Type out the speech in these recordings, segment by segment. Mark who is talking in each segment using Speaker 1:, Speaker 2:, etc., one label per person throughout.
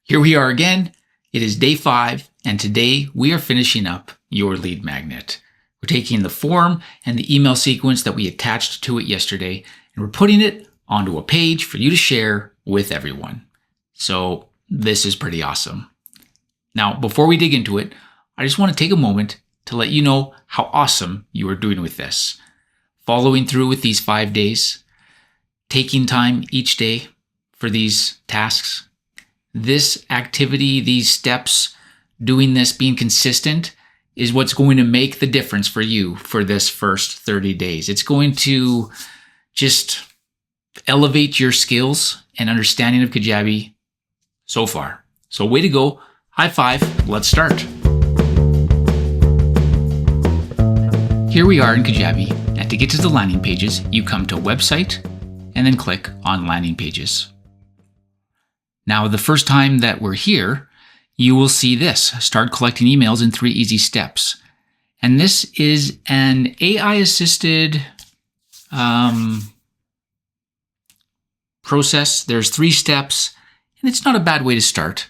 Speaker 1: Here we are again. It is day 5, and today we are finishing up your lead magnet. We're taking the form and the email sequence that we attached to it yesterday, and we're putting it onto a page for you to share with everyone. So this is pretty awesome. Now, before we dig into it, I just want to take a moment to let you know how awesome you are doing with this. Following through with these 5 days, taking time each day for these tasks. This activity, these steps, doing this, being consistent is what's going to make the difference for you for this first 30 days. It's going to just elevate your skills and understanding of Kajabi so far. So way to go. High five. Let's start. Here we are in Kajabi, and to get to the landing pages, you come to website and then click on landing pages. Now, the first time that we're here, you will see this, start collecting emails in 3 easy steps. And this is an AI-assisted process. There's 3 steps, and it's not a bad way to start.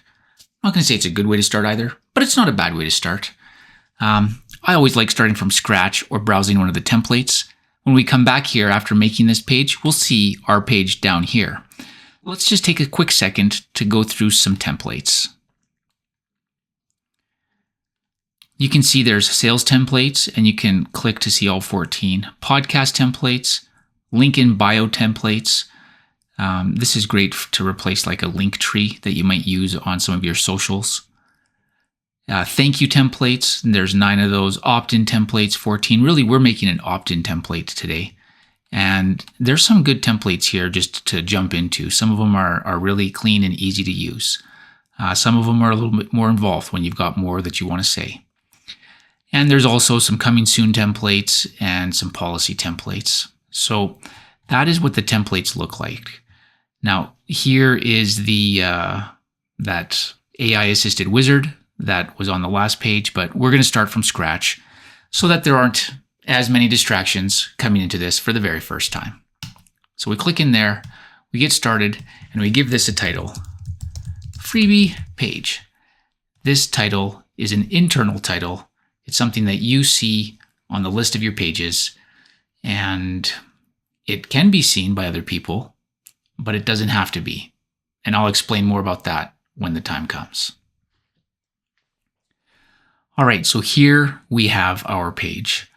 Speaker 1: I'm not going to say it's a good way to start either, but it's not a bad way to start. I always like starting from scratch or browsing one of the templates. When we come back here after making this page, we'll see our page down here. Let's just take a quick second to go through some templates. You can see there's sales templates, and you can click to see all 14. Podcast templates, link in bio templates. This is great to replace like a link tree that you might use on some of your socials. Thank you templates, there's 9 of those. Opt-in templates, 14. Really, we're making an opt-in template today. And there's some good templates here just to jump into. Some of them are really clean and easy to use. Some of them are a little bit more involved when you've got more that you want to say. And there's also some coming soon templates and some policy templates. So that is what the templates look like. Now, here is the that AI-assisted wizard that was on the last page, but we're going to start from scratch so that there aren't as many distractions coming into this for the very first time. So we click in there, we get started, and we give this a title, Freebie Page. This title is an internal title. It's something that you see on the list of your pages, and it can be seen by other people, but it doesn't have to be. And I'll explain more about that when the time comes. All right, so here we have our page.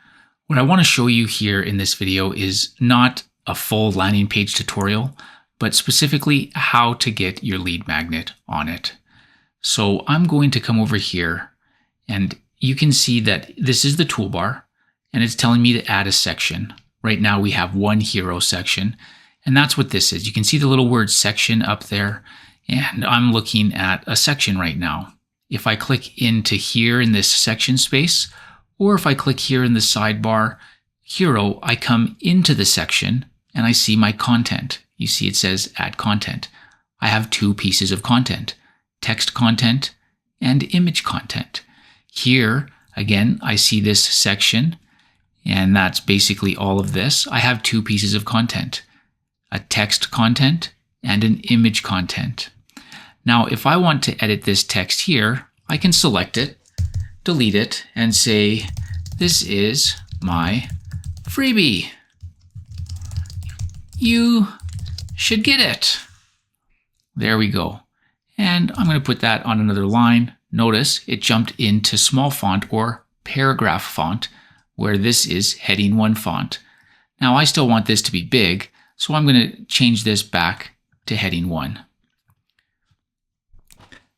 Speaker 1: What I want to show you here in this video is not a full landing page tutorial, but specifically how to get your lead magnet on it. So I'm going to come over here, and you can see that this is the toolbar, and it's telling me to add a section. Right now we have one hero section, and that's what this is. You can see the little word section up there, and I'm looking at a section right now. If I click into here in this section space, or if I click here in the sidebar hero, I come into the section and I see my content. You see it says add content. I have 2 pieces of content, text content and image content. Here, again, I see this section, and that's basically all of this. I have 2 pieces of content, a text content and an image content. Now, if I want to edit this text here, I can select it, delete it, and say, this is my freebie. You should get it. There we go. And I'm going to put that on another line. Notice it jumped into small font or paragraph font, where this is heading 1 font. Now, I still want this to be big, so I'm going to change this back to heading 1.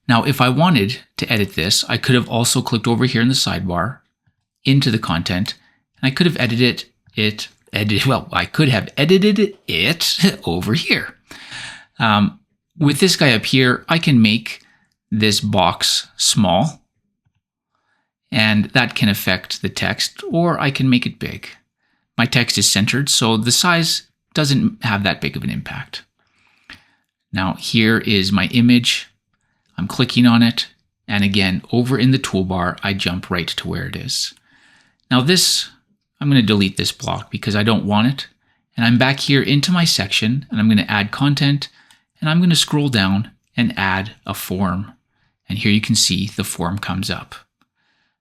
Speaker 1: Now, if I wanted to edit this, I could have also clicked over here in the sidebar into the content, and I could have edited it over here. With this guy up here, I can make this box small, and that can affect the text, or I can make it big. My text is centered, so the size doesn't have that big of an impact. Now, here is my image. I'm clicking on it, and again, over in the toolbar, I jump right to where it is. Now this, I'm going to delete this block because I don't want it, and I'm back here into my section, and I'm going to add content, and I'm going to scroll down and add a form. And here you can see the form comes up.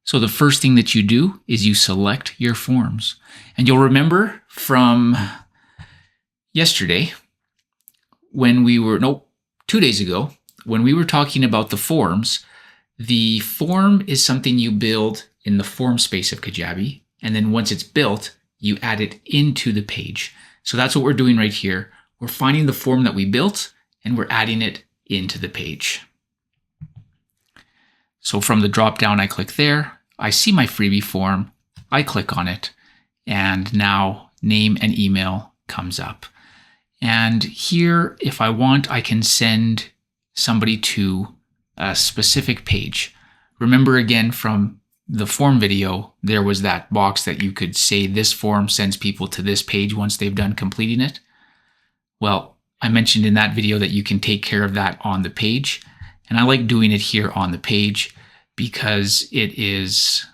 Speaker 1: So the first thing that you do is you select your forms. And you'll remember from yesterday when we were, 2 days ago, when we were talking about the forms, the form is something you build in the form space of Kajabi. And then once it's built, you add it into the page. So that's what we're doing right here. We're finding the form that we built and we're adding it into the page. So from the drop down, I click there. I see my freebie form. I click on it. And now name and email comes up. And here, if I want, I can send somebody to a specific page. Remember again from the form video, there was that box that you could say this form sends people to this page once they've done completing it. Well, I mentioned in that video that you can take care of that on the page. And I like doing it here on the page because it is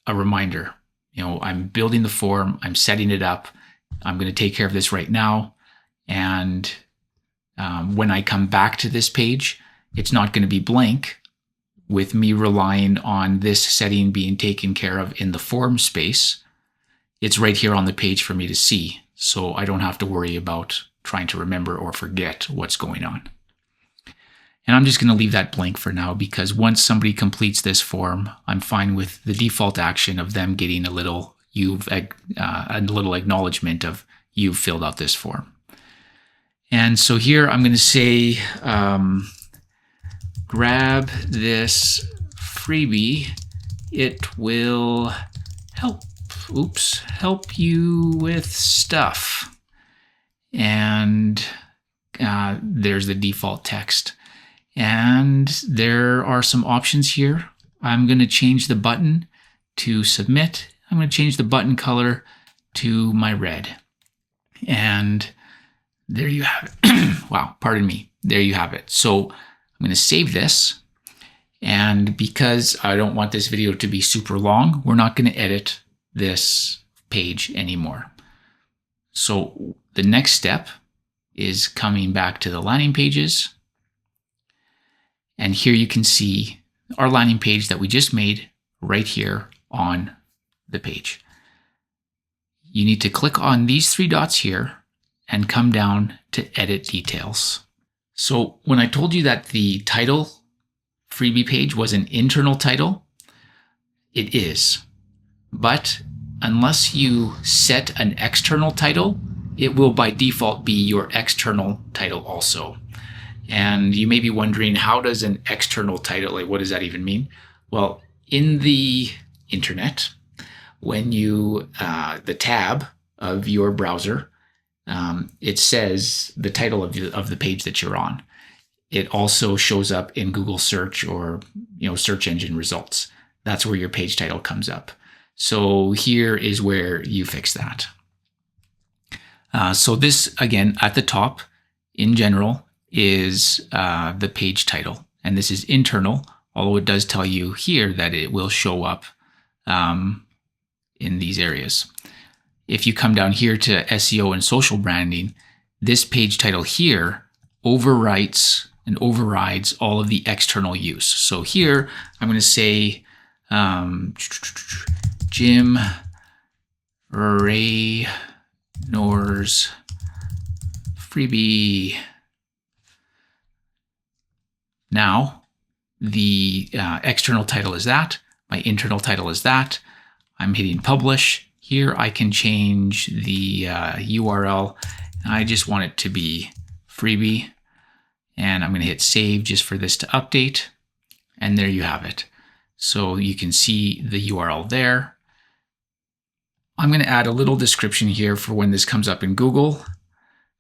Speaker 1: a reminder. I'm building the form, I'm setting it up, I'm going to take care of this right now. And when I come back to this page, it's not going to be blank with me relying on this setting being taken care of in the form space. It's right here on the page for me to see, so I don't have to worry about trying to remember or forget what's going on. And I'm just going to leave that blank for now because once somebody completes this form, I'm fine with the default action of them getting a little acknowledgement of you've filled out this form. And so here I'm going to say, grab this freebie. It will help you with stuff. And there's the default text. And there are some options here. I'm going to change the button to submit. I'm going to change the button color to my red. And there you have it. Wow, pardon me. There you have it. So I'm going to save this. And because I don't want this video to be super long, we're not going to edit this page anymore. So the next step is coming back to the landing pages. And here you can see our landing page that we just made right here on the page. You need to click on these 3 dots here and come down to edit details. So when I told you that the title freebie page was an internal title, it is. But unless you set an external title, it will by default be your external title also. And you may be wondering, how does an external title, what does that even mean? Well, in the internet, when you, the tab of your browser, it says the title of the page that you're on. It also shows up in Google search or search engine results. That's where your page title comes up. So here is where you fix that. So this, again, at the top, in general, is the page title. And this is internal, although it does tell you here that it will show up in these areas. If you come down here to SEO and social branding, this page title here overwrites and overrides all of the external use. So here, I'm going to say Jim Raynor's freebie. Now, the external title is that. My internal title is that. I'm hitting publish. Here I can change the URL. I just want it to be freebie. And I'm going to hit save just for this to update. And there you have it. So you can see the URL there. I'm going to add a little description here for when this comes up in Google.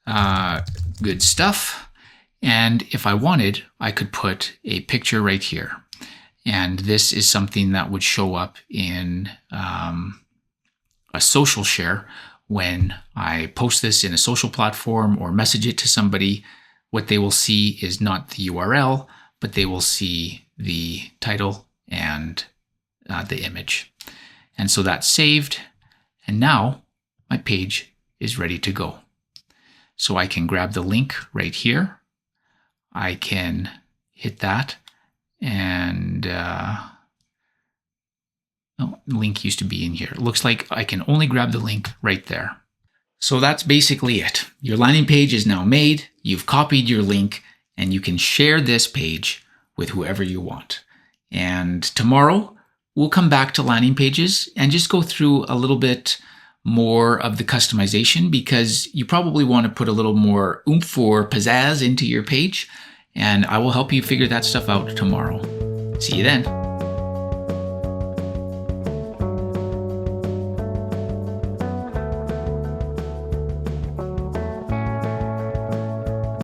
Speaker 1: Good stuff. And if I wanted, I could put a picture right here. And this is something that would show up in a social share when I post this in a social platform or message it to somebody. What they will see is not the URL, but they will see the title and the image. And so that's saved. And now my page is ready to go. So I can grab the link right here. I can hit that, and link used to be in here. It looks like I can only grab the link right there. So that's basically it. Your landing page is now made. You've copied your link, and you can share this page with whoever you want. And tomorrow, we'll come back to landing pages and just go through a little bit more of the customization, because you probably want to put a little more oomph or pizzazz into your page, and I will help you figure that stuff out tomorrow. See you then.